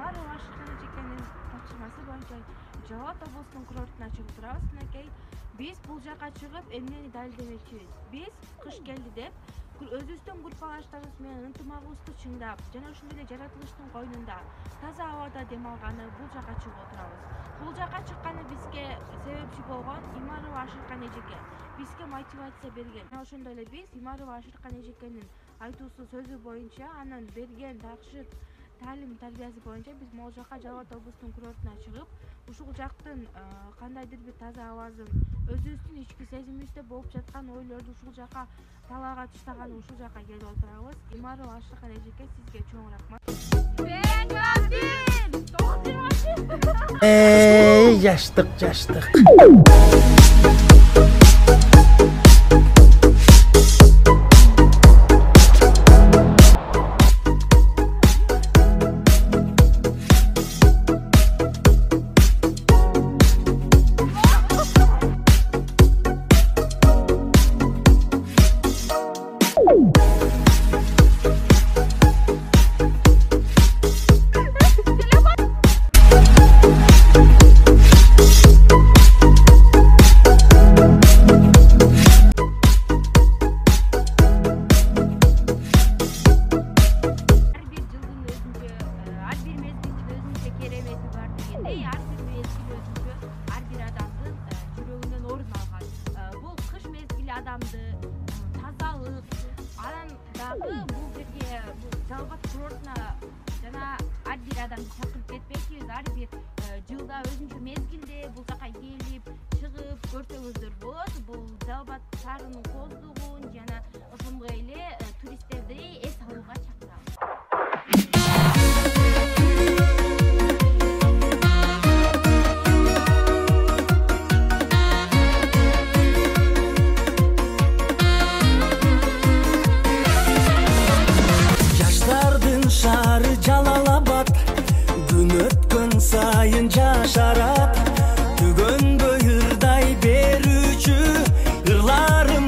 Имаров Ашыркан эжекенин тапшырмасы боюнча Жалал Абад облусунун курортуна чыгып турабыз. Мынакей биз бул жака чыгып эмнени далилдемекчибиз? Биз кыш келди деп өзүбүздүн группалаштарыбыз менен ынтымагыбызды чыңдап, жана ошондой эле жаратылыштын койнунда таза абада дем алганы бул жака чыгып отурабыз. Бул жака чыкканы бизге себепчи болгон Имаров Ашыркан эжеке бизге мотивация берген. Ошондой эле биз Имаров Ашыркан эжекенин айтуусу сөзү боюнча анын берген жакшы талим тарбиясы боюнча биз могул жака Жалал Абад облусунун курортуна чыгып, ушул жактын кандайдыр бир таза абазын, өзүбүздүн ички сезимибизде болуп жаткан ойлорду ушул жака талаага таштаган ушул жака келип отурабыз. Имаров Ашыркан эжеке сизге чоң рахмат. Жаштык. Тазалык, анан дагы бул жерге Жалал Абад курортуна жана ар бир адамды чакырып кетпекчибиз. Ар бир жылда өзүнчө мезгилде бул жака келип, чыгып көрсөңүздөр болот. Бул Жалал Абад шаарынын коздугун жана ошондой эле туристтерди эс алууга чакырабыз. Шары Жалал Абад күн өткөн сайын жашарат, түгөнбөй ырдай берүүчү ырларым